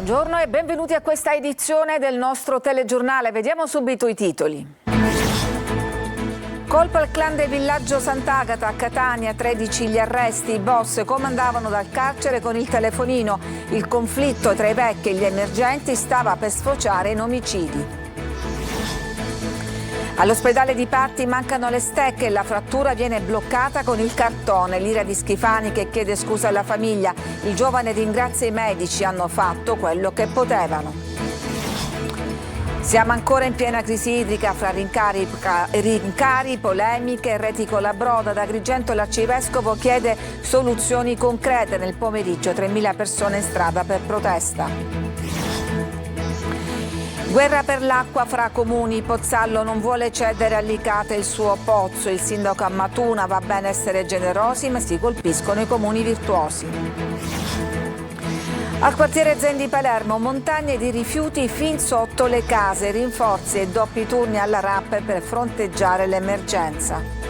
Buongiorno e benvenuti a questa edizione del nostro telegiornale. Vediamo subito i titoli. Colpo al clan del villaggio Sant'Agata a Catania, 13 gli arresti, i boss comandavano dal carcere con il telefonino. Il conflitto tra i vecchi e gli emergenti stava per sfociare in omicidi. All'ospedale di Patti mancano le stecche e la frattura viene bloccata con il cartone. L'ira di Schifani che chiede scusa alla famiglia. Il giovane ringrazia i medici, hanno fatto quello che potevano. Siamo ancora in piena crisi idrica fra rincari, polemiche e reti colabrodo. Da Agrigento l'arcivescovo chiede soluzioni concrete. Nel pomeriggio 3.000 persone in strada per protesta. Guerra per l'acqua fra comuni. Pozzallo non vuole cedere a Licata il suo pozzo. Il sindaco a Matuna: va bene essere generosi, ma si colpiscono i comuni virtuosi. Al quartiere Zen di Palermo, montagne di rifiuti fin sotto le case, rinforzi e doppi turni alla RAP per fronteggiare l'emergenza.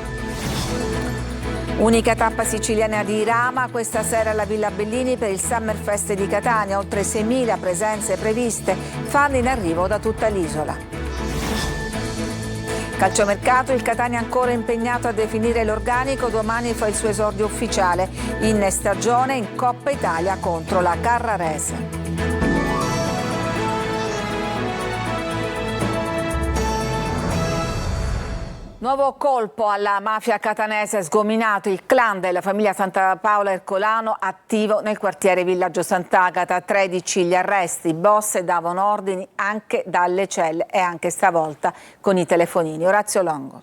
Unica tappa siciliana di Irama, questa sera alla Villa Bellini per il Summerfest di Catania, oltre 6.000 presenze previste, fan in arrivo da tutta l'isola. Calciomercato, il Catania ancora impegnato a definire l'organico, domani fa il suo esordio ufficiale in stagione in Coppa Italia contro la Carrarese. Nuovo colpo alla mafia catanese, sgominato il clan della famiglia Santa Paola Ercolano attivo nel quartiere Villaggio Sant'Agata. 13 gli arresti, i boss davano ordini anche dalle celle e anche stavolta con i telefonini. Orazio Longo.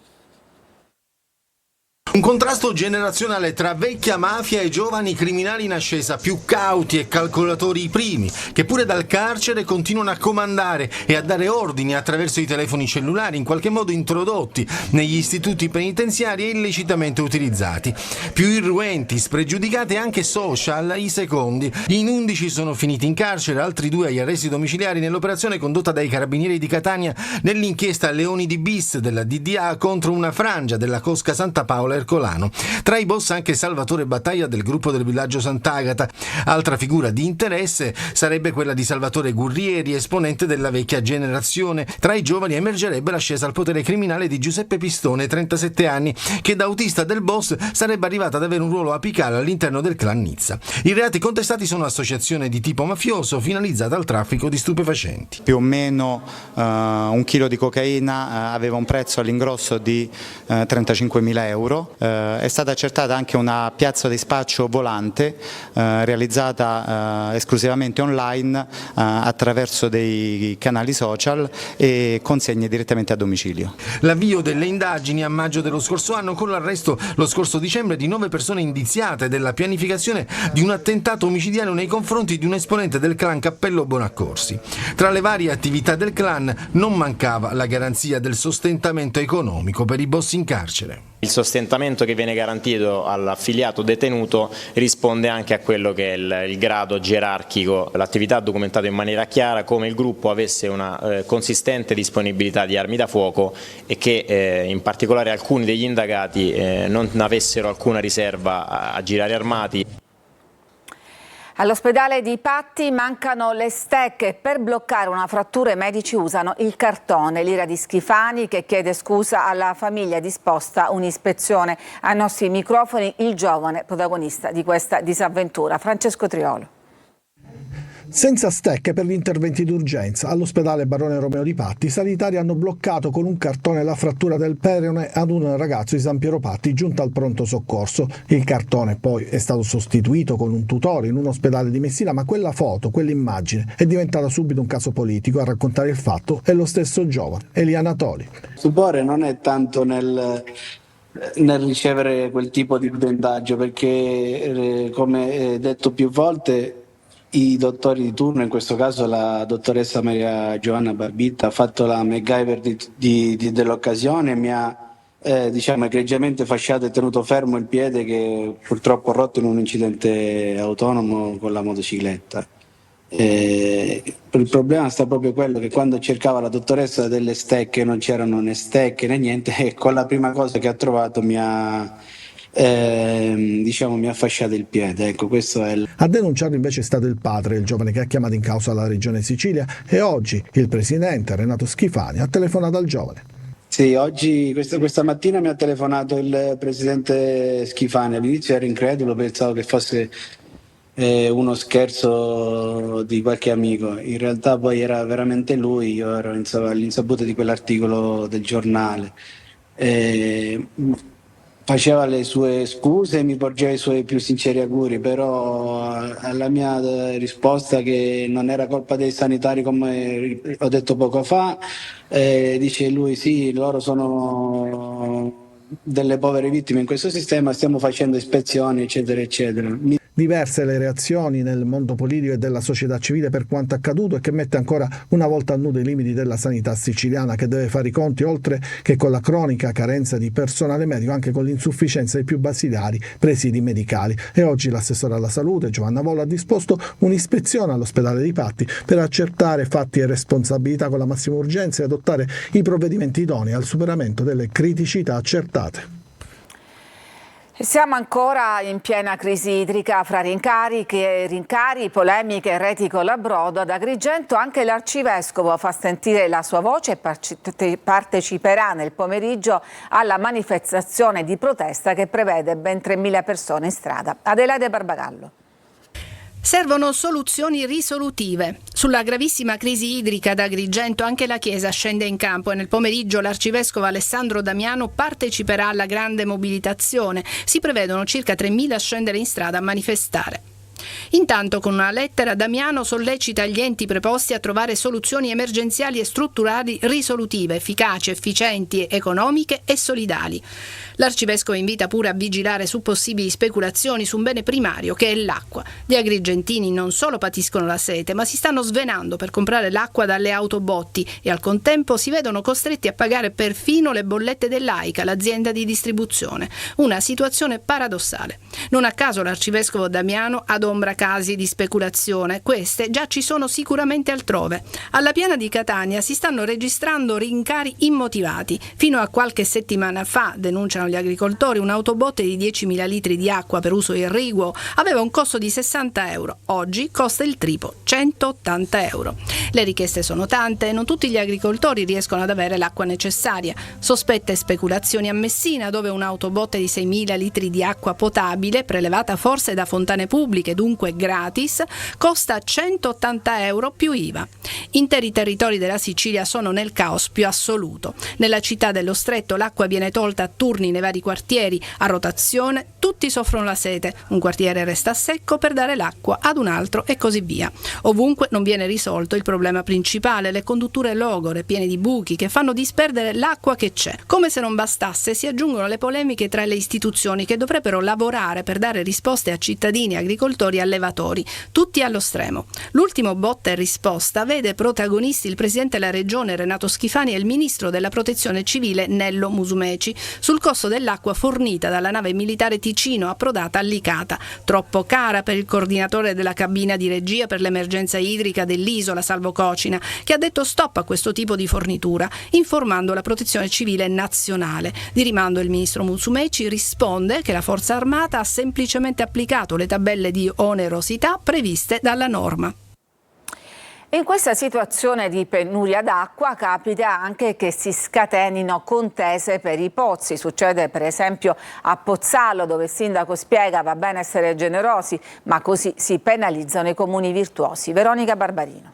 Un contrasto generazionale tra vecchia mafia e giovani criminali in ascesa, più cauti e calcolatori i primi, che pure dal carcere continuano a comandare e a dare ordini attraverso i telefoni cellulari, in qualche modo introdotti negli istituti penitenziari e illecitamente utilizzati. Più irruenti, spregiudicati e anche social, i secondi. In 11 sono finiti in carcere, altri 2 agli arresti domiciliari nell'operazione condotta dai carabinieri di Catania nell'inchiesta Leoni di Bis della DDA contro una frangia della cosca Santa Paola Ercolano. Tra i boss anche Salvatore Battaglia del gruppo del Villaggio Sant'Agata. Altra figura di interesse sarebbe quella di Salvatore Gurrieri, esponente della vecchia generazione. Tra i giovani emergerebbe l'ascesa al potere criminale di Giuseppe Pistone, 37 anni, che da autista del boss sarebbe arrivato ad avere un ruolo apicale all'interno del clan Nizza. I reati contestati sono associazione di tipo mafioso finalizzata al traffico di stupefacenti. Più o meno 1 chilo di cocaina aveva un prezzo all'ingrosso di 35.000 euro. È stata accertata anche una piazza di spaccio volante realizzata esclusivamente online attraverso dei canali social e consegne direttamente a domicilio. L'avvio delle indagini a maggio dello scorso anno con l'arresto lo scorso dicembre di 9 persone indiziate della pianificazione di un attentato omicidiario nei confronti di un esponente del clan Cappello Bonaccorsi. Tra le varie attività del clan non mancava la garanzia del sostentamento economico per i boss in carcere. Il sostentamento che viene garantito all'affiliato detenuto risponde anche a quello che è il grado gerarchico. L'attività ha documentato in maniera chiara come il gruppo avesse una consistente disponibilità di armi da fuoco e che in particolare alcuni degli indagati non avessero alcuna riserva a girare armati. All'ospedale di Patti mancano le stecche. Per bloccare una frattura i medici usano il cartone. L'ira di Schifani che chiede scusa alla famiglia, disposta un'ispezione. Ai nostri microfoni il giovane protagonista di questa disavventura, Francesco Triolo. Senza stecche per gli interventi d'urgenza, all'ospedale Barone Romeo di Patti i sanitari hanno bloccato con un cartone la frattura del perone ad un ragazzo di San Piero Patti giunto al pronto soccorso. Il cartone poi è stato sostituito con un tutore in un ospedale di Messina, ma quella foto, quell'immagine è diventata subito un caso politico. A raccontare il fatto è lo stesso giovane, Eliana Toli. Il stupore non è tanto nel ricevere quel tipo di bendaggio, perché come detto più volte i dottori di turno, in questo caso la dottoressa Maria Giovanna Barbitta, ha fatto la MacGyver dell'occasione e mi ha egregiamente fasciato e tenuto fermo il piede che purtroppo ho rotto in un incidente autonomo con la motocicletta. Il problema sta proprio quello che quando cercava la dottoressa delle stecche non c'erano né stecche né niente, e con la prima cosa che ha trovato mi ha diciamo mi ha fasciato il piede. Ecco, questo è A denunciarlo invece è stato il padre, il giovane che ha chiamato in causa la regione Sicilia, e oggi il presidente Renato Schifani ha telefonato al giovane. Sì, oggi, questa mattina mi ha telefonato il presidente Schifani. All'inizio ero incredulo, pensavo che fosse uno scherzo di qualche amico. In realtà poi era veramente lui, io ero all'insaputa di quell'articolo del giornale. Faceva le sue scuse e mi porgeva i suoi più sinceri auguri, però alla mia risposta che non era colpa dei sanitari come ho detto poco fa, dice lui sì, loro sono delle povere vittime in questo sistema, stiamo facendo ispezioni eccetera eccetera. Diverse le reazioni nel mondo politico e della società civile per quanto accaduto, e che mette ancora una volta a nudo i limiti della sanità siciliana, che deve fare i conti oltre che con la cronica carenza di personale medico anche con l'insufficienza dei più basilari presidi medicali. E oggi l'assessore alla salute Giovanna Volo ha disposto un'ispezione all'ospedale di Patti per accertare fatti e responsabilità con la massima urgenza e adottare i provvedimenti idonei al superamento delle criticità accertate. Siamo ancora in piena crisi idrica fra rincari, polemiche e reti colabrodo. Ad Agrigento anche l'arcivescovo fa sentire la sua voce e parteciperà nel pomeriggio alla manifestazione di protesta che prevede ben 3.000 persone in strada. Adelaide Barbagallo. Servono soluzioni risolutive. Sulla gravissima crisi idrica ad Agrigento anche la Chiesa scende in campo e nel pomeriggio l'arcivescovo Alessandro Damiano parteciperà alla grande mobilitazione. Si prevedono circa 3.000 a scendere in strada a manifestare. Intanto, con una lettera, Damiano sollecita gli enti preposti a trovare soluzioni emergenziali e strutturali risolutive, efficaci, efficienti, economiche e solidali. L'arcivescovo invita pure a vigilare su possibili speculazioni su un bene primario che è l'acqua. Gli agrigentini non solo patiscono la sete, ma si stanno svenando per comprare l'acqua dalle autobotti e al contempo si vedono costretti a pagare perfino le bollette dell'AICA, l'azienda di distribuzione. Una situazione paradossale. Non a caso l'arcivescovo Damiano adombra casi di speculazione. Queste già ci sono sicuramente altrove. Alla Piana di Catania si stanno registrando rincari immotivati. Fino a qualche settimana fa, denunciano gli agricoltori, un'autobotte di 10.000 litri di acqua per uso irriguo aveva un costo di 60 euro. Oggi costa il triplo, 180 euro. Le richieste sono tante e non tutti gli agricoltori riescono ad avere l'acqua necessaria. Sospette speculazioni a Messina, dove un'autobotte di 6.000 litri di acqua potabile, prelevata forse da fontane pubbliche, dunque gratis, costa 180 euro più IVA. Interi territori della Sicilia sono nel caos più assoluto. Nella città dello Stretto l'acqua viene tolta a turni nei vari quartieri, a rotazione, tutti soffrono la sete, un quartiere resta secco per dare l'acqua ad un altro e così via. Ovunque non viene risolto il problema principale, le condutture logore piene di buchi che fanno disperdere l'acqua che c'è. Come se non bastasse, si aggiungono le polemiche tra le istituzioni che dovrebbero lavorare per dare risposte a cittadini, agricoltori e allevatori, tutti allo stremo. L'ultimo botta e risposta vede protagonisti il presidente della regione Renato Schifani e il ministro della protezione civile Nello Musumeci sul costo dell'acqua fornita dalla nave militare Ticino approdata a Licata, troppo cara per il coordinatore della cabina di regia per l'emergenza idrica dell'isola, Salvo Cocina, che ha detto stop a questo tipo di fornitura, informando la protezione civile nazionale. Di rimando il ministro Musumeci risponde che la forza armata ha semplicemente applicato le tabelle di onerosità previste dalla norma. In questa situazione di penuria d'acqua capita anche che si scatenino contese per i pozzi. Succede per esempio a Pozzallo, dove il sindaco spiega va bene essere generosi, ma così si penalizzano i comuni virtuosi. Veronica Barbarino.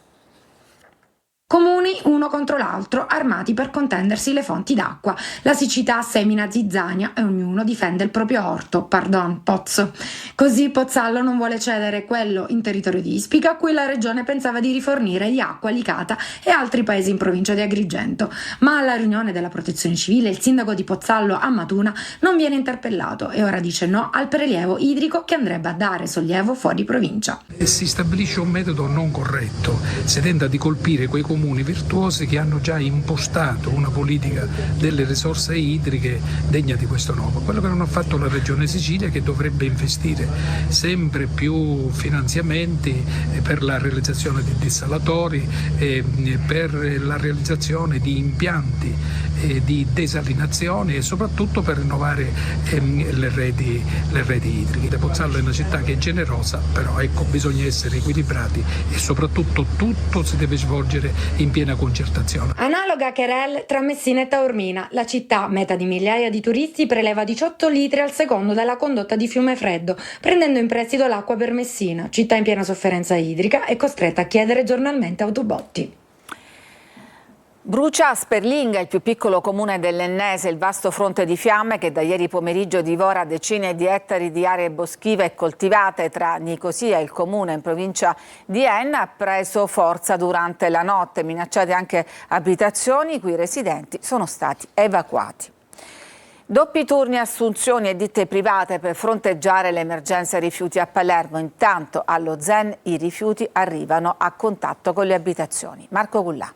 Comuni uno contro l'altro, armati per contendersi le fonti d'acqua. La siccità semina zizzania e ognuno difende il proprio orto, pozzo. Così Pozzallo non vuole cedere quello in territorio di Ispica, a cui la regione pensava di rifornire di acqua Licata e altri paesi in provincia di Agrigento. Ma alla riunione della protezione civile il sindaco di Pozzallo a Matuna non viene interpellato e ora dice no al prelievo idrico che andrebbe a dare sollievo fuori provincia. Si stabilisce un metodo non corretto, si tenta di colpire quei comuni comuni virtuosi che hanno già impostato una politica delle risorse idriche degna di questo nome. Quello che non ha fatto la Regione Sicilia, che dovrebbe investire sempre più finanziamenti per la realizzazione di dissalatori, per la realizzazione di impianti di desalinazione e soprattutto per rinnovare le reti idriche. Pozzallo è una città che è generosa, però ecco, bisogna essere equilibrati e soprattutto tutto si deve svolgere in piena concertazione. Analoga querelle tra Messina e Taormina. La città, meta di migliaia di turisti, preleva 18 litri al secondo dalla condotta di Fiumefreddo, prendendo in prestito l'acqua per Messina, città in piena sofferenza idrica e costretta a chiedere giornalmente autobotti. Brucia a Sperlinga, il più piccolo comune dell'Ennese, il vasto fronte di fiamme che da ieri pomeriggio divora decine di ettari di aree boschive e coltivate tra Nicosia e il comune in provincia di Enna ha preso forza durante la notte, minacciate anche abitazioni, i cui residenti sono stati evacuati. Doppi turni, assunzioni e ditte private per fronteggiare l'emergenza rifiuti a Palermo. Intanto allo Zen i rifiuti arrivano a contatto con le abitazioni. Marco Gullà.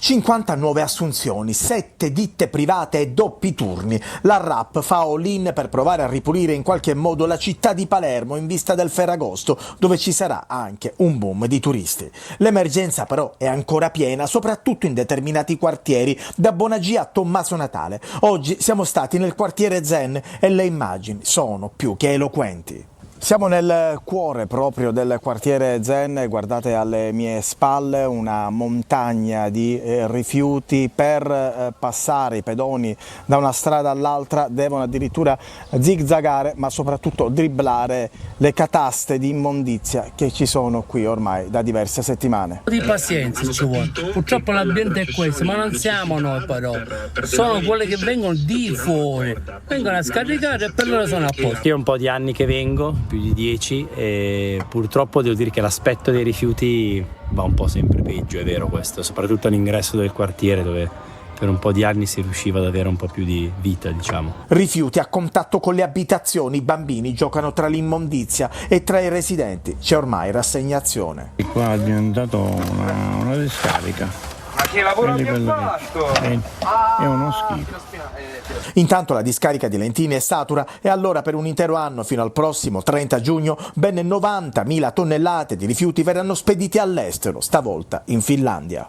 50 nuove assunzioni, 7 ditte private e doppi turni. La RAP fa all-in per provare a ripulire in qualche modo la città di Palermo in vista del Ferragosto, dove ci sarà anche un boom di turisti. L'emergenza però è ancora piena, soprattutto in determinati quartieri, da Bonagia a Tommaso Natale. Oggi siamo stati nel quartiere Zen e le immagini sono più che eloquenti. Siamo nel cuore proprio del quartiere Zen, guardate alle mie spalle una montagna di rifiuti. Per passare i pedoni da una strada all'altra devono addirittura zigzagare, ma soprattutto dribblare le cataste di immondizia che ci sono qui ormai da diverse settimane. Di pazienza ci vuole, purtroppo l'ambiente è questo, ma non siamo noi però, sono quelle che vengono di fuori, vengono a scaricare e per loro sono a posto. Io ho un po' di anni che vengo, più di 10, e purtroppo devo dire che l'aspetto dei rifiuti va un po' sempre peggio, è vero questo, soprattutto all'ingresso del quartiere dove per un po' di anni si riusciva ad avere un po' più di vita, diciamo. Rifiuti a contatto con le abitazioni, i bambini giocano tra l'immondizia e tra i residenti c'è ormai rassegnazione. E qua è diventato una discarica. Ma che lavoro abbiamo fatto? È uno schifo. Intanto la discarica di Lentini è satura e allora per un intero anno fino al prossimo 30 giugno ben 90.000 tonnellate di rifiuti verranno spediti all'estero, stavolta in Finlandia.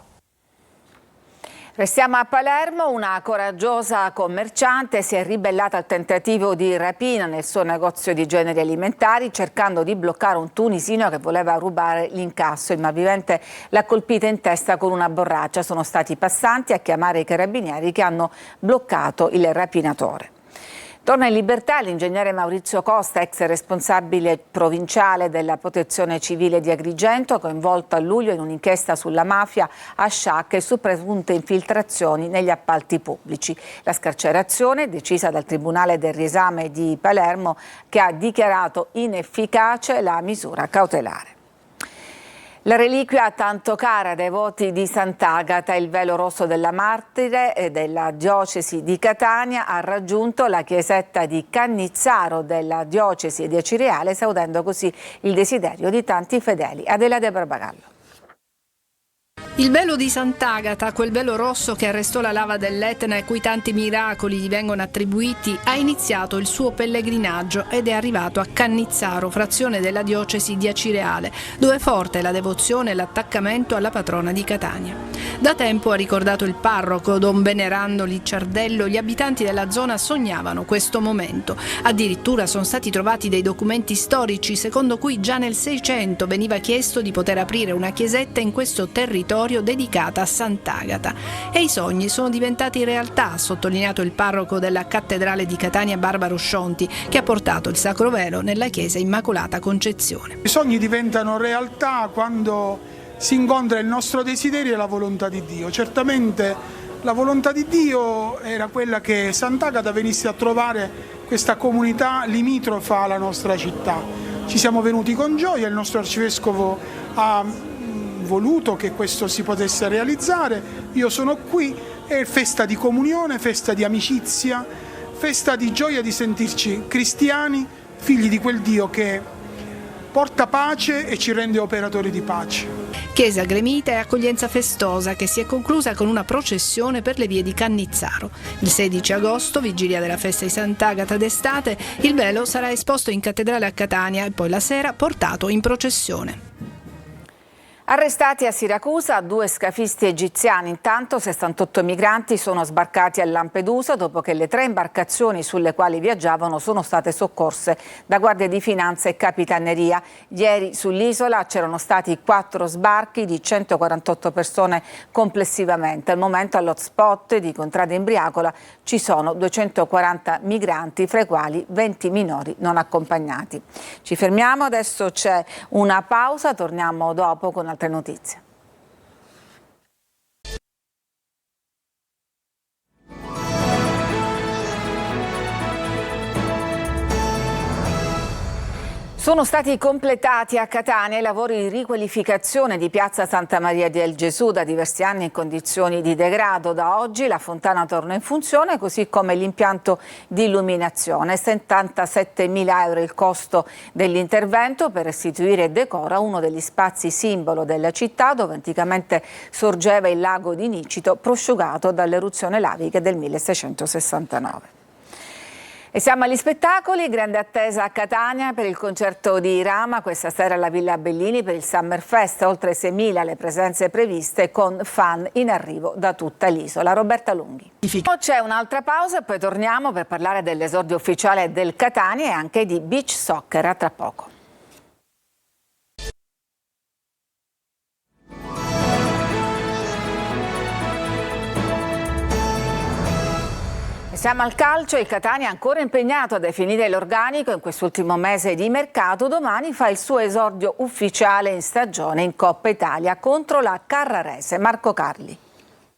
Restiamo a Palermo, una coraggiosa commerciante si è ribellata al tentativo di rapina nel suo negozio di generi alimentari cercando di bloccare un tunisino che voleva rubare l'incasso. Il malvivente l'ha colpita in testa con una borraccia. Sono stati i passanti a chiamare i carabinieri che hanno bloccato il rapinatore. Torna in libertà l'ingegnere Maurizio Costa, ex responsabile provinciale della Protezione Civile di Agrigento, coinvolto a luglio in un'inchiesta sulla mafia a Sciacca e su presunte infiltrazioni negli appalti pubblici. La scarcerazione, decisa dal Tribunale del Riesame di Palermo, che ha dichiarato inefficace la misura cautelare. La reliquia tanto cara ai devoti di Sant'Agata, il velo rosso della martire della diocesi di Catania, ha raggiunto la chiesetta di Cannizzaro della diocesi di Acireale, esaudendo così il desiderio di tanti fedeli. Adelaide Barbagallo. Il velo di Sant'Agata, quel velo rosso che arrestò la lava dell'Etna e cui tanti miracoli gli vengono attribuiti, ha iniziato il suo pellegrinaggio ed è arrivato a Cannizzaro, frazione della diocesi di Acireale, dove è forte la devozione e l'attaccamento alla patrona di Catania. Da tempo, ha ricordato il parroco Don Venerando Licciardello, gli abitanti della zona sognavano questo momento. Addirittura sono stati trovati dei documenti storici secondo cui già nel 600 veniva chiesto di poter aprire una chiesetta in questo territorio dedicata a Sant'Agata. E i sogni sono diventati realtà, ha sottolineato il parroco della cattedrale di Catania Barbaro Scionti, che ha portato il Sacro Velo nella chiesa Immacolata Concezione. I sogni diventano realtà quando si incontra il nostro desiderio e la volontà di Dio. Certamente la volontà di Dio era quella che Sant'Agata venisse a trovare questa comunità limitrofa alla nostra città. Ci siamo venuti con gioia, il nostro arcivescovo ha voluto che questo si potesse realizzare, io sono qui, è festa di comunione, festa di amicizia, festa di gioia di sentirci cristiani, figli di quel Dio che porta pace e ci rende operatori di pace. Chiesa gremita e accoglienza festosa che si è conclusa con una processione per le vie di Cannizzaro. Il 16 agosto, vigilia della festa di Sant'Agata d'estate, il velo sarà esposto in cattedrale a Catania e poi la sera portato in processione. Arrestati a Siracusa 2 scafisti egiziani. Intanto 68 migranti sono sbarcati a Lampedusa dopo che le 3 imbarcazioni sulle quali viaggiavano sono state soccorse da Guardia di Finanza e Capitaneria. Ieri sull'isola c'erano stati 4 sbarchi di 148 persone complessivamente. Al momento all'hotspot di Contrada Imbriacola ci sono 240 migranti, fra i quali 20 minori non accompagnati. Ci fermiamo, adesso c'è una pausa, torniamo dopo con altre notizie. Sono stati completati a Catania i lavori di riqualificazione di Piazza Santa Maria del Gesù, da diversi anni in condizioni di degrado. Da oggi la fontana torna in funzione, così come l'impianto di illuminazione. 77.000 euro il costo dell'intervento per restituire decoro a uno degli spazi simbolo della città, dove anticamente sorgeva il lago di Nicito, prosciugato dall'eruzione lavica del 1669. E siamo agli spettacoli, grande attesa a Catania per il concerto di Rama, questa sera alla Villa Bellini per il Summer Fest, oltre 6.000 le presenze previste con fan in arrivo da tutta l'isola. Roberta Lunghi. C'è un'altra pausa e poi torniamo per parlare dell'esordio ufficiale del Catania e anche di beach soccer, a tra poco. Siamo al calcio, il Catania è ancora impegnato a definire l'organico in quest'ultimo mese di mercato. Domani fa il suo esordio ufficiale in stagione in Coppa Italia contro la Carrarese. Marco Carli.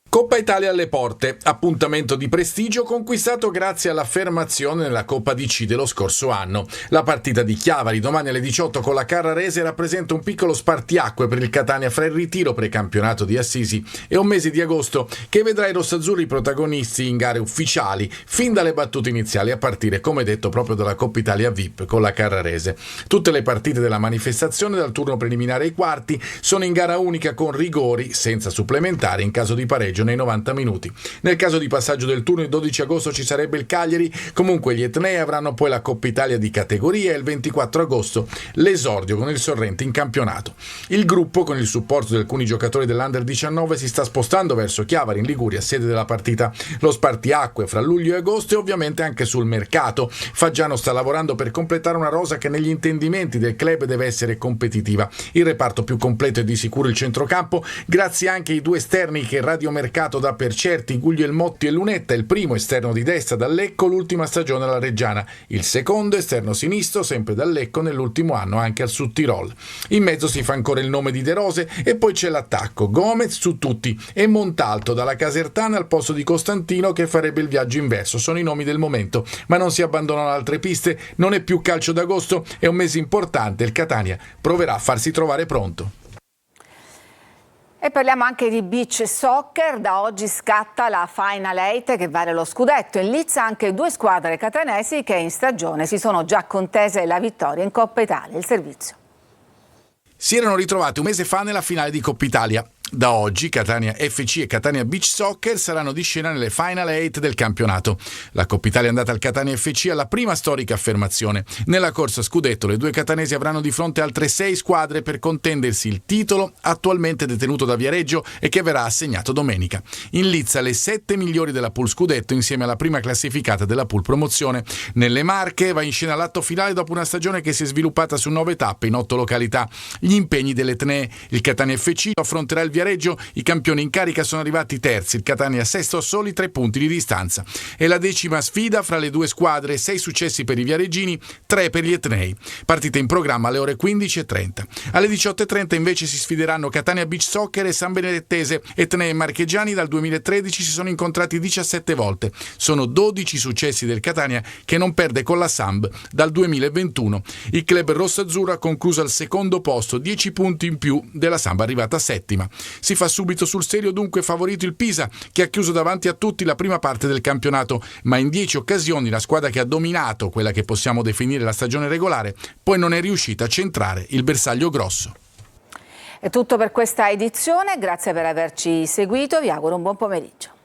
Coppa Italia alle porte, appuntamento di prestigio conquistato grazie all'affermazione nella Coppa DC dello scorso anno. La partita di Chiavari domani alle 18 con la Carrarese rappresenta un piccolo spartiacque per il Catania fra il ritiro precampionato di Assisi e un mese di agosto che vedrà i rossazzurri protagonisti in gare ufficiali fin dalle battute iniziali, a partire, come detto, proprio dalla Coppa Italia VIP con la Carrarese. Tutte le partite della manifestazione dal turno preliminare ai quarti sono in gara unica con rigori senza supplementari in caso di pareggio nei 90 minuti. Nel caso di passaggio del turno il 12 agosto ci sarebbe il Cagliari, comunque gli etnei avranno poi la Coppa Italia di categoria e il 24 agosto l'esordio con il Sorrento in campionato. Il gruppo, con il supporto di alcuni giocatori dell'Under 19, si sta spostando verso Chiavari in Liguria, sede della partita. Lo spartiacque fra luglio e agosto e ovviamente anche sul mercato. Faggiano sta lavorando per completare una rosa che negli intendimenti del club deve essere competitiva. Il reparto più completo è di sicuro il centrocampo, grazie anche ai 2 esterni che Radio Mercato dà per certi, Guglielmotti e Lunetta, il primo esterno di destra dal Lecco l'ultima stagione alla Reggiana, il secondo esterno sinistro sempre dal Lecco nell'ultimo anno anche al Sud Tirol. In mezzo si fa ancora il nome di De Rose e poi c'è l'attacco, Gomez su tutti e Montalto dalla Casertana al posto di Costantino che farebbe il viaggio inverso. Sono i nomi del momento, ma non si abbandonano altre piste, non è più calcio d'agosto, è un mese importante, il Catania proverà a farsi trovare pronto. E parliamo anche di beach soccer. Da oggi scatta la Final 8 che vale lo scudetto. In lizza anche 2 squadre catanesi che in stagione si sono già contese la vittoria in Coppa Italia. Il servizio. Si erano ritrovati un mese fa nella finale di Coppa Italia. Da oggi Catania FC e Catania Beach Soccer saranno di scena nelle Final 8 del campionato. La Coppa Italia è andata al Catania FC alla prima storica affermazione. Nella corsa scudetto le 2 catanesi avranno di fronte altre 6 squadre per contendersi il titolo attualmente detenuto da Viareggio e che verrà assegnato domenica. In lizza le 7 migliori della pool scudetto insieme alla prima classificata della pool promozione. Nelle Marche va in scena l'atto finale dopo una stagione che si è sviluppata su 9 tappe in 8 località. Gli impegni delle etnee. Il Catania FC affronterà il Viareggio, i campioni in carica sono arrivati terzi, il Catania sesto a soli 3 punti di distanza. È la 10ª sfida fra le 2 squadre, 6 successi per i viareggini, 3 per gli etnei. Partita in programma alle ore 15:30. Alle 18:30 invece si sfideranno Catania Beach Soccer e San Benedettese. Etnei e marchigiani dal 2013 si sono incontrati 17 volte. Sono 12 successi del Catania che non perde con la Samb dal 2021. Il club rossazzurro ha concluso al secondo posto, 10 punti in più della Samb arrivata settima. Si fa subito sul serio dunque favorito il Pisa, che ha chiuso davanti a tutti la prima parte del campionato, ma in 10 occasioni la squadra che ha dominato quella che possiamo definire la stagione regolare poi non è riuscita a centrare il bersaglio grosso. È tutto per questa edizione, grazie per averci seguito, vi auguro un buon pomeriggio.